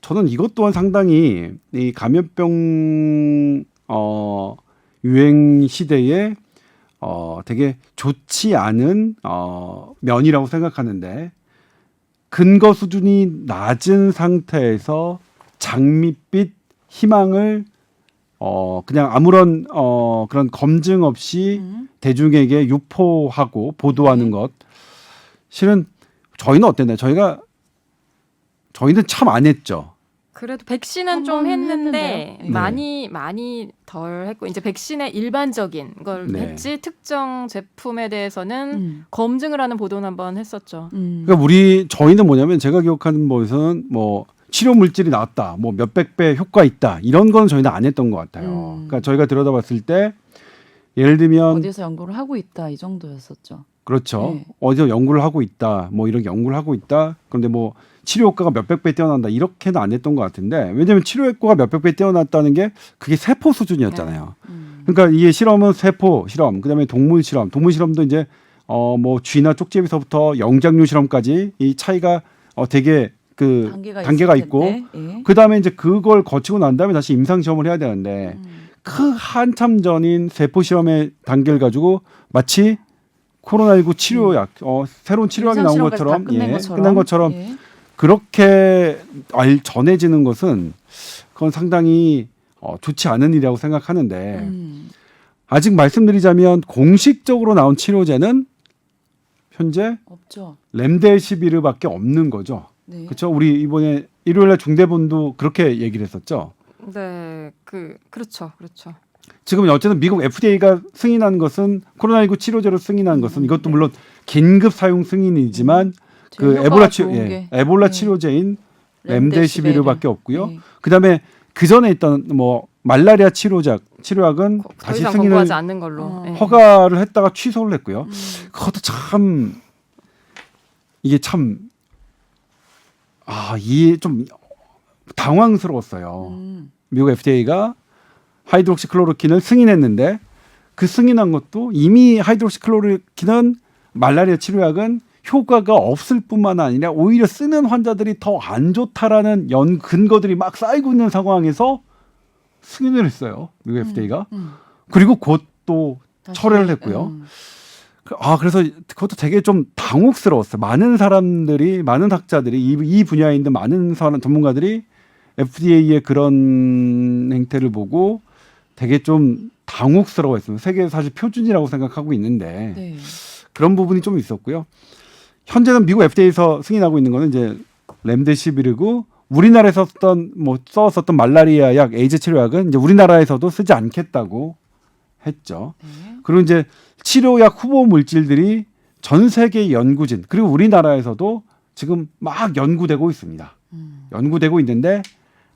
저는 이것 또한 상당히 이 감염병 유행 시대에 되게 좋지 않은 면이라고 생각하는데 근거 수준이 낮은 상태에서 장밋빛 희망을 그냥 아무런 그런 검증 없이 대중에게 유포하고 보도하는 것 실은 저희는 어땠나요? 저희는 참 안 했죠. 그래도 백신은 한 좀 번 했는데 했는데요. 많이 덜 했고 이제 백신의 일반적인 걸 네. 했지 특정 제품에 대해서는 검증을 하는 보도는 한번 했었죠. 그러니까 저희는 뭐냐면 제가 기억하는 거에서는 뭐 치료 물질이 나왔다, 뭐 몇백 배 효과 있다 이런 건 저희는 안 했던 것 같아요. 그러니까 저희가 들여다봤을 때 예를 들면 어디서 연구를 하고 있다 이 정도였었죠. 그렇죠. 네. 어디서 연구를 하고 있다, 뭐 이런 연구를 하고 있다. 그런데 뭐 치료 효과가 몇백 배 뛰어난다 이렇게는 안 했던 것 같은데 왜냐하면 치료 효과가 몇백 배 뛰어났다는 게 그게 세포 수준이었잖아요. 그러니까 이게 실험은 세포 실험, 그다음에 동물 실험도 이제 뭐 쥐나 쪽제비서부터 영장류 실험까지 이 차이가 되게 그 단계가 있고 그다음에 이제 그걸 거치고 난 다음에 다시 임상 시험을 해야 되는데 그 한참 전인 세포 실험의 단계를 가지고 마치 코로나19 치료약 새로운 치료약이 나온 것처럼 끝난 것처럼 그렇게 전해지는 것은 그건 상당히 좋지 않은 일이라고 생각하는데 아직 말씀드리자면 공식적으로 나온 치료제는 현재 없죠. 렘데시비르밖에 없는 거죠. 네. 그렇죠? 우리 이번에 일요일날 중대본도 그렇게 얘기를 했었죠. 네, 그렇죠. 지금 어쨌든 미국 FDA가 승인한 것은 코로나19 치료제로 승인한 것은 이것도 물론 긴급 사용 승인이지만 그 제일 에볼라 효과가 치료, 좋은 예, 게 에볼라 네. 치료제인 렘데시비르. 렘데시비르밖에 없고요. 네. 그다음에 그 전에 있던 뭐 말라리아 치료약은 더 다시 이상 승인을 권고하지 않는 걸로. 어. 예. 허가를 했다가 취소를 했고요. 그것도 참 이게 참 이게 좀 당황스러웠어요. 미국 FDA가 하이드록시클로로킨을 승인했는데 그 승인한 것도 이미 하이드록시클로로킨은 말라리아 치료약은 효과가 없을 뿐만 아니라 오히려 쓰는 환자들이 더 안 좋다라는 근거들이 막 쌓이고 있는 상황에서 승인을 했어요. 미국 FDA가. 그리고 곧 또 철회를 했고요. 그래서 그것도 되게 좀 당혹스러웠어요. 많은 사람들이, 많은 학자들이, 이 분야에 있는 많은 전문가들이 FDA의 그런 행태를 보고 되게 좀 당혹스러워했어요. 세계 사실 표준이라고 생각하고 있는데 네. 그런 부분이 좀 있었고요. 현재는 미국 FDA에서 승인하고 있는 거는 이제 렘데시비르고 우리나라에서 써왔었던 말라리아 약, 에이즈 치료약은 이제 우리나라에서도 쓰지 않겠다고 했죠. 네. 그리고 이제 치료약 후보 물질들이 전 세계 연구진 그리고 우리나라에서도 지금 막 연구되고 있습니다. 연구되고 있는데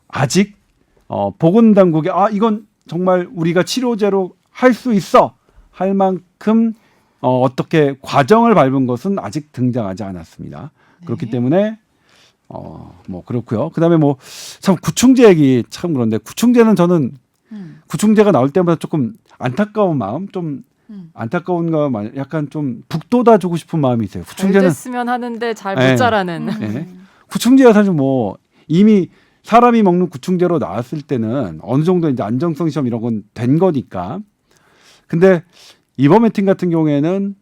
아직 보건당국이 이건 정말 우리가 치료제로 할 수 있어 할 만큼 어떻게 과정을 밟은 것은 아직 등장하지 않았습니다. 그렇기 때문에 뭐 그렇고요. 그다음에 뭐 참 구충제 얘기 참 그런데 구충제는 저는 구충제가 나올 때마다 조금 안타까운 마음, 좀 안타까운 거 약간 좀 북돋아 주고 싶은 마음이 있어요. 잘 구충제는 됐으면 하는데 잘 못 네. 자라는. 예. 구충제가 사실 뭐 이미 사람이 먹는 구충제로 나왔을 때는 어느 정도 이제 안정성 시험 이런 건 된 거니까. 근데 이버메틴 같은 경우에는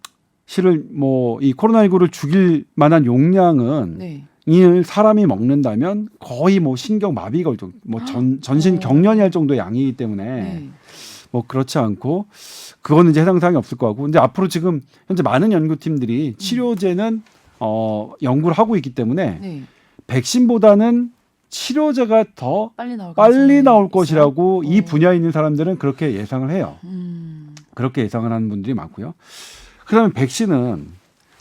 실은 뭐 이 코로나19를 죽일 만한 용량은 네. 이 사람이 먹는다면 거의 뭐 신경 마비가 올 정도, 뭐 전신 경련이 할 정도의 양이기 때문에 네. 뭐 그렇지 않고 그거는 이제 해당 사항이 없을 것 같고, 근데 앞으로 지금 현재 많은 연구팀들이 치료제는 연구를 하고 있기 때문에 네. 백신보다는 치료제가 더 빨리 나올 빨리 가능성이 나올 있어요? 것이라고 이 분야에 있는 사람들은 그렇게 예상을 해요. 음. 그렇게 예상을 하는 분들이 많고요. 그다음에 백신은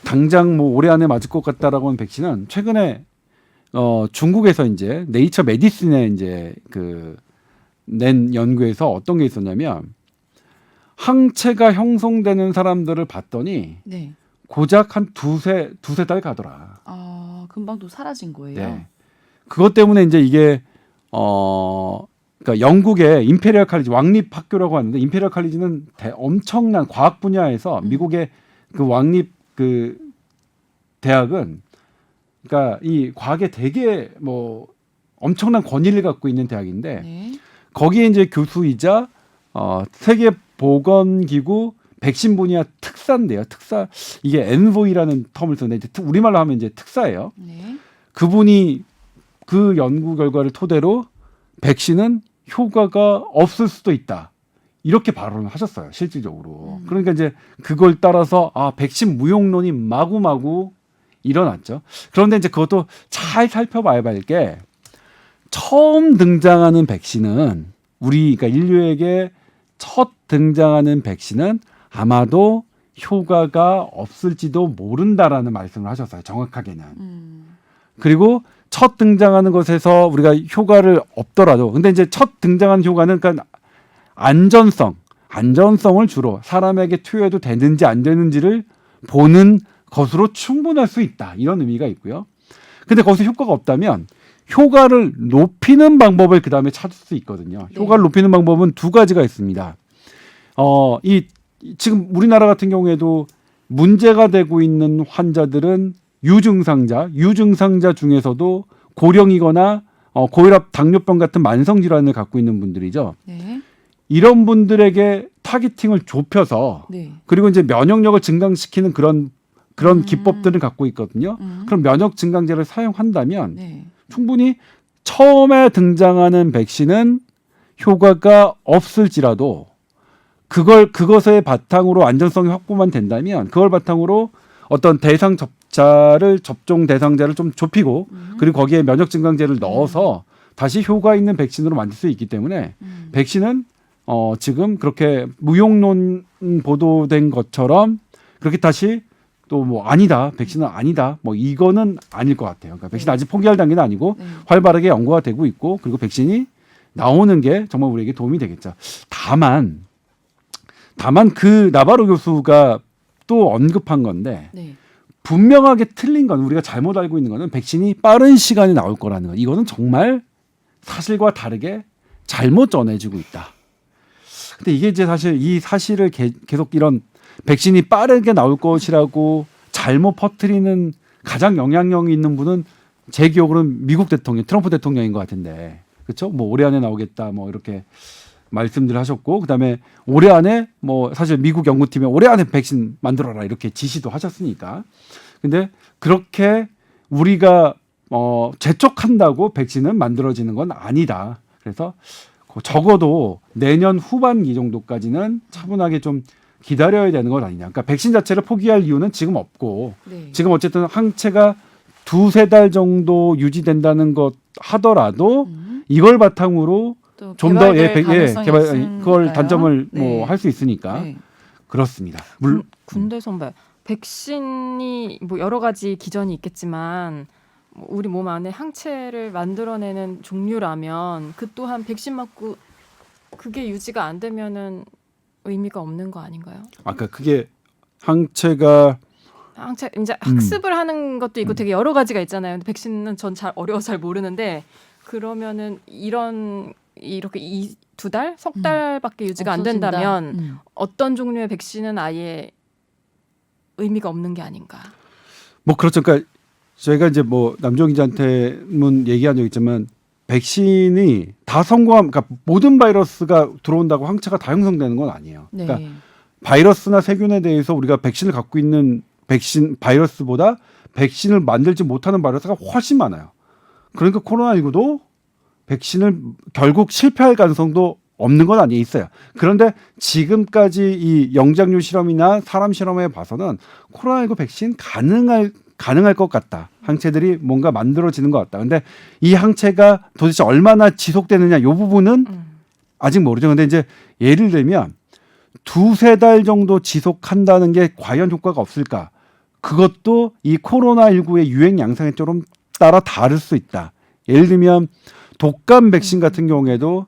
당장 뭐 올해 안에 맞을 것 같다라고 하는 백신은 최근에 중국에서 이제 네이처 메디슨에 이제 낸 연구에서 어떤 게 있었냐면 항체가 형성되는 사람들을 봤더니 네. 고작 한 두세 달 가더라. 금방 또 사라진 거예요. 네. 그것 때문에 이제 이게 그러니까 영국의 임페리얼 칼리지 왕립 학교라고 하는데 임페리얼 칼리지는 엄청난 과학 분야에서 미국의 그 왕립 그 대학은 그러니까 이 과학에 되게 뭐 엄청난 권위를 갖고 있는 대학인데 네. 거기에 이제 교수이자 세계 보건기구 백신 분야 특사인데요. 특사 이게 엔보이라는 텀을 쓰는데 이제 우리말로 하면 이제 특사예요. 네. 그분이 그 연구 결과를 토대로 백신은 효과가 없을 수도 있다. 이렇게 발언을 하셨어요. 실질적으로. 그러니까 이제 그걸 따라서 백신 무용론이 마구마구 일어났죠. 그런데 이제 그것도 잘 살펴봐야 할 게 처음 등장하는 백신은 그러니까 인류에게 첫 등장하는 백신은 아마도 효과가 없을지도 모른다라는 말씀을 하셨어요. 정확하게는. 그리고 첫 등장하는 것에서 우리가 효과를 없더라도 근데 이제 첫 등장하는 효과는 그러니까 안전성을 주로 사람에게 투여해도 되는지 안 되는지를 보는 것으로 충분할 수 있다. 이런 의미가 있고요. 근데 거기서 효과가 없다면 효과를 높이는 방법을 그 다음에 찾을 수 있거든요. 네. 효과를 높이는 방법은 두 가지가 있습니다. 지금 우리나라 같은 경우에도 문제가 되고 있는 환자들은 유증상자 중에서도 고령이거나 고혈압, 당뇨병 같은 만성 질환을 갖고 있는 분들이죠. 네. 이런 분들에게 타겟팅을 좁혀서 네. 그리고 이제 면역력을 증강시키는 그런 기법들을 갖고 있거든요. 그럼 면역 증강제를 사용한다면 네. 충분히 처음에 등장하는 백신은 효과가 없을지라도 그것의 바탕으로 안전성이 확보만 된다면 그걸 바탕으로 어떤 접종 대상자를 좀 좁히고 그리고 거기에 면역 증강제를 넣어서 다시 효과 있는 백신으로 만들 수 있기 때문에 백신은 지금 그렇게 무용론 보도된 것처럼 그렇게 다시 또 뭐 아니다, 백신은 아니다, 뭐 이거는 아닐 것 같아요. 그러니까 백신 아직 포기할 단계는 아니고 네. 활발하게 연구가 되고 있고 그리고 백신이 나오는 게 정말 우리에게 도움이 되겠죠. 다만 그 나바로 교수가 또 언급한 건데 네. 분명하게 틀린 건 우리가 잘못 알고 있는 거는 백신이 빠른 시간에 나올 거라는 거. 이거는 정말 사실과 다르게 잘못 전해지고 있다. 근데 이게 이제 사실 이 사실을 계속 이런 백신이 빠르게 나올 것이라고 잘못 퍼뜨리는 가장 영향력이 있는 분은 제 기억으로는 미국 대통령, 트럼프 대통령인 것 같은데, 그렇죠? 뭐 올해 안에 나오겠다, 뭐 이렇게 말씀들 하셨고, 그다음에 올해 안에 뭐 사실 미국 연구팀에 올해 안에 백신 만들어라 이렇게 지시도 하셨으니까. 근데 그렇게 우리가 재촉한다고 백신은 만들어지는 건 아니다. 그래서 적어도 내년 후반기 정도까지는 차분하게 좀 기다려야 되는 것 아니냐. 그러니까 백신 자체를 포기할 이유는 지금 없고 네. 지금 어쨌든 항체가 2-3달 정도 유지된다는 것 하더라도 이걸 바탕으로 좀 더 그걸 단점을 네. 뭐 할 수 있으니까 네. 그렇습니다. 물론 군대 선배, 백신이 뭐 여러 가지 기전이 있겠지만 뭐 우리 몸 안에 항체를 만들어내는 종류라면 그 또한 백신 맞고 그게 유지가 안 되면은 의미가 없는 거 아닌가요? 아까 그게 항체가 항체 이제 학습을 하는 것도 있고 되게 여러 가지가 있잖아요. 근데 백신은 전 잘 어려워서 잘 모르는데 그러면은 이렇게 2달, 석 달밖에 유지가 안 없어진다. 된다면 어떤 종류의 백신은 아예 의미가 없는 게 아닌가? 뭐 그렇죠. 그러니까 저희가 이제 뭐 남정 기자한테는 얘기한 적 있지만 백신이 다 성공함, 그러니까 모든 바이러스가 들어온다고 항체가 다 형성되는 건 아니에요. 네. 그러니까 바이러스나 세균에 대해서 우리가 백신을 갖고 있는 백신 바이러스보다 백신을 만들지 못하는 바이러스가 훨씬 많아요. 그러니까 코로나19도 백신을 결국 실패할 가능성도 없는 건 아니에 있어요. 그런데 지금까지 이 영장류 실험이나 사람 실험에 봐서는 코로나19 백신 가능할 것 같다. 항체들이 뭔가 만들어지는 것 같다. 근데 이 항체가 도대체 얼마나 지속되느냐 이 부분은 아직 모르죠. 근데 이제 예를 들면 2-3달 정도 지속한다는 게 과연 효과가 없을까? 그것도 이 코로나19의 유행 양상에 좀 따라 다를 수 있다. 예를 들면 독감 백신 같은 경우에도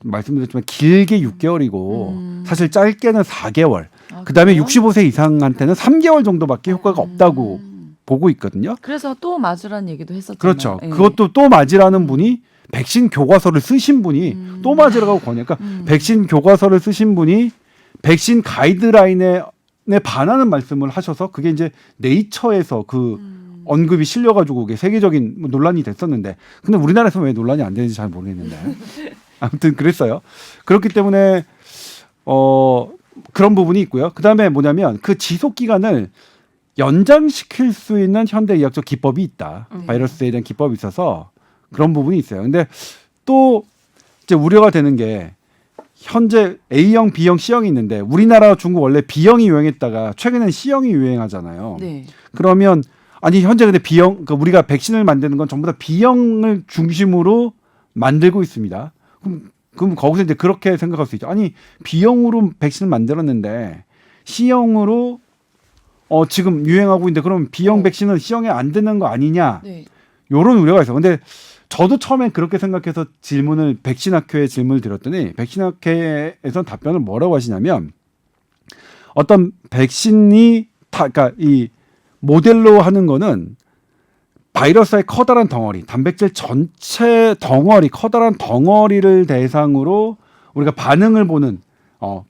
말씀드렸지만 길게 6개월이고 사실 짧게는 4개월. 그다음에 그래요? 65세 이상한테는 3개월 정도밖에 효과가 없다고 보고 있거든요. 그래서 또 맞으라는 얘기도 했었잖아요. 그렇죠. 예. 그것도 또 맞으라는 분이 백신 교과서를 쓰신 분이 또 맞으라고 권하니까 백신 교과서를 쓰신 분이 백신 가이드라인에 반하는 말씀을 하셔서 그게 이제 네이처에서 그 언급이 실려가지고 그게 세계적인 뭐 논란이 됐었는데 근데 우리나라에서 왜 논란이 안 되는지 잘 모르겠는데 아무튼 그랬어요. 그렇기 때문에 그런 부분이 있고요. 그다음에 뭐냐면 그 지속 기간을 연장시킬 수 있는 현대의학적 기법이 있다. 바이러스에 대한 기법이 있어서 그런 부분이 있어요. 근데 또 이제 우려가 되는 게 현재 A형, B형, C형이 있는데 우리나라 중국 원래 B형이 유행했다가 최근엔 C형이 유행하잖아요. 네. 그러면 아니 현재 근데 B형, 그러니까 우리가 백신을 만드는 건 전부 다 B형을 중심으로 만들고 있습니다. 그럼 거기서 이제 그렇게 생각할 수 있죠. 아니 B형으로 백신을 만들었는데 C형으로 지금 유행하고 있는데 그럼 B형 백신은 C형에 안 되는 거 아니냐? 네. 이런 우려가 있어요. 근데 저도 처음엔 그렇게 생각해서 백신학회에 질문을 드렸더니 백신학회에서 답변을 뭐라고 하시냐면 어떤 백신이 그러니까 이 모델로 하는 거는 바이러스의 커다란 덩어리, 단백질 전체 덩어리, 커다란 덩어리를 대상으로 우리가 반응을 보는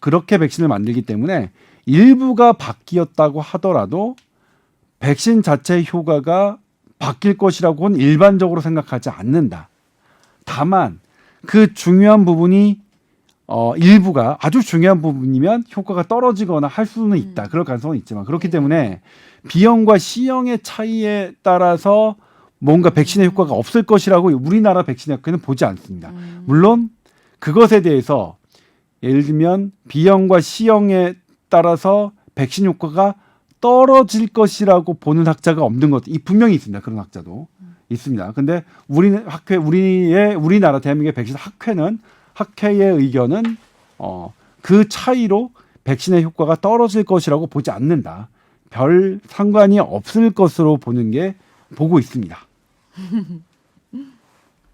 그렇게 백신을 만들기 때문에 일부가 바뀌었다고 하더라도 백신 자체의 효과가 바뀔 것이라고는 일반적으로 생각하지 않는다. 다만 그 중요한 부분이 일부가 아주 중요한 부분이면 효과가 떨어지거나 할 수는 있다. 그럴 가능성은 있지만 그렇기 때문에 B형과 C형의 차이에 따라서 뭔가 백신의 효과가 없을 것이라고 우리나라 백신학회는 보지 않습니다. 물론 그것에 대해서 예를 들면 B형과 C형에 따라서 백신 효과가 떨어질 것이라고 보는 학자가 없는 것, 분명히 있습니다. 그런 학자도 있습니다. 근데 우리나라 대한민국의 백신 학회의 의견은 그 차이로 백신의 효과가 떨어질 것이라고 보지 않는다. 별 상관이 없을 것으로 보고 있습니다.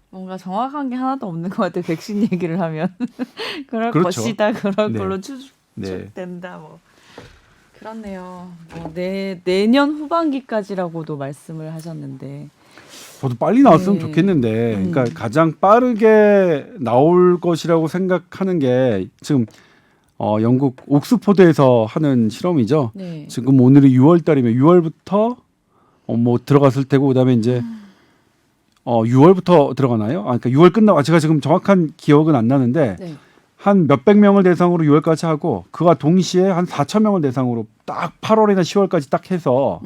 뭔가 정확한 게 하나도 없는 것 같아요. 백신 얘기를 하면 그럴 그렇죠. 것이다, 그럴 네. 걸로 네. 추측된다. 뭐 그렇네요. 내년 후반기까지라고도 말씀을 하셨는데. 저도 빨리 나왔으면 네. 좋겠는데, 그러니까 가장 빠르게 나올 것이라고 생각하는 게 지금 영국 옥스포드에서 하는 실험이죠. 네. 지금 오늘이 6월달이면 6월부터 뭐 들어갔을 테고 그다음에 이제 6월부터 들어가나요? 그러니까 6월 끝나고 제가 지금 정확한 기억은 안 나는데 네. 한 몇백 명을 대상으로 6월까지 하고 그와 동시에 한 4천 명을 대상으로 딱 8월이나 10월까지 딱 해서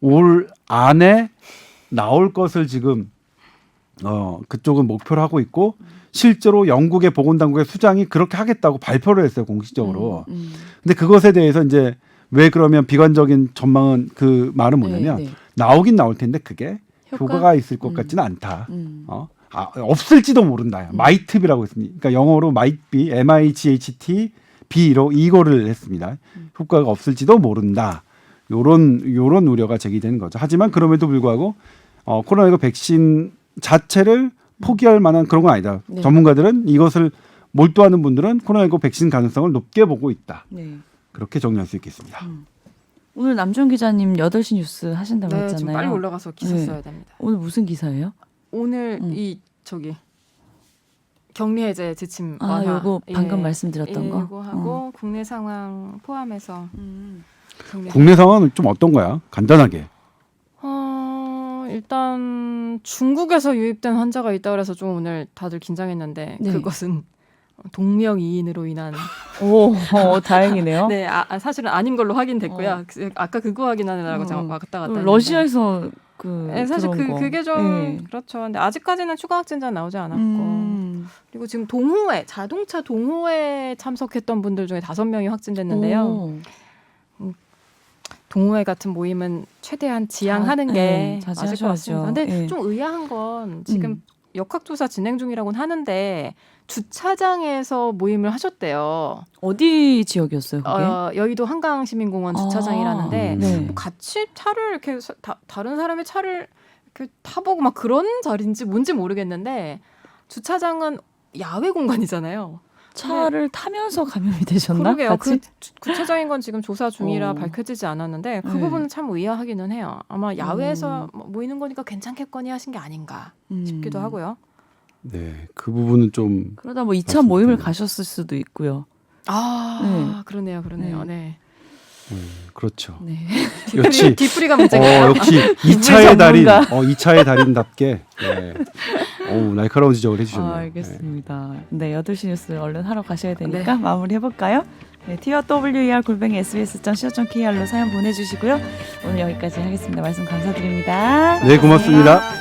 올 안에 나올 것을 지금 그쪽은 목표로 하고 있고 실제로 영국의 보건당국의 수장이 그렇게 하겠다고 발표를 했어요, 공식적으로. 근데 그것에 대해서 이제 왜 그러면 비관적인 전망은 그 말은 뭐냐면 네, 네. 나오긴 나올 텐데 그게 효과? 효과가 있을 것 같지는 않다. 없을지도 모른다. might be라고 했습니다. 그러니까 영어로 might be, M-I-G-H-T, B 이거를 했습니다. 효과가 없을지도 모른다. 요런 우려가 제기되는 거죠. 하지만 그럼에도 불구하고 코로나19 백신 자체를 포기할 만한 그런 건 아니다. 네. 전문가들은 이것을 몰두하는 분들은 코로나19 백신 가능성을 높게 보고 있다. 네. 그렇게 정리할 수 있겠습니다. 오늘 남준 기자님 8시 뉴스 하신다고 네, 했잖아요. 좀 빨리 올라가서 기사 네. 써야 됩니다. 오늘 무슨 기사예요? 오늘 격리 해제 지침 아, 완화. 요거 방금 말씀드렸던 거? 이거 하고 국내 상황 포함해서 격리. 국내 상황은 좀 어떤 거야? 간단하게. 일단 중국에서 유입된 환자가 있다 그래서 좀 오늘 다들 긴장했는데 네. 그것은 동명이인으로 인한 오, 다행이네요. 네, 사실은 아닌 걸로 확인됐고요. 아까 그거 확인하느라고 제가 왔다 갔다 했는데. 러시아에서 네, 사실 들어온 거. 그게 좀 네. 그렇죠. 근데 아직까지는 추가 확진자 나오지 않았고 그리고 지금 자동차 동호회 참석했던 분들 중에 5명이 확진됐는데요. 오. 동호회 같은 모임은 최대한 지양하는 게 네, 맞을 것 자제하셔야죠. 같습니다. 근데 네. 좀 의아한 건 지금 역학조사 진행 중이라고는 하는데 주차장에서 모임을 하셨대요. 어디 지역이었어요, 그게? 여의도 한강시민공원 주차장이라는데 네. 뭐 같이 차를 이렇게 다른 사람의 차를 이렇게 타보고 막 그런 자리인지 뭔지 모르겠는데 주차장은 야외 공간이잖아요. 차를 타면서 감염이 되셨나? 그러게요. 같이? 구체적인 건 지금 조사 중이라 어. 밝혀지지 않았는데 그 네. 부분은 참 의아하기는 해요. 아마 야외에서 모이는 거니까 괜찮겠거니 하신 게 아닌가 싶기도 하고요. 네, 그 부분은 좀 그러다 뭐 2차 맞습니다. 모임을 가셨을 수도 있고요. 그러네요. 네. 그렇죠. 네. 역시 뒤풀이가 문제인가요? 역시 2차의 달인 2차의 달인답게 네. 날카로운 지적을 해주셨네요. 알겠습니다. 네, 8시 뉴스 얼른 하러 가셔야 되니까 마무리 해볼까요? 네, TOWER@sbs.co.kr로 사연 보내주시고요. 오늘 여기까지 하겠습니다. 말씀 감사드립니다. 네, 고맙습니다.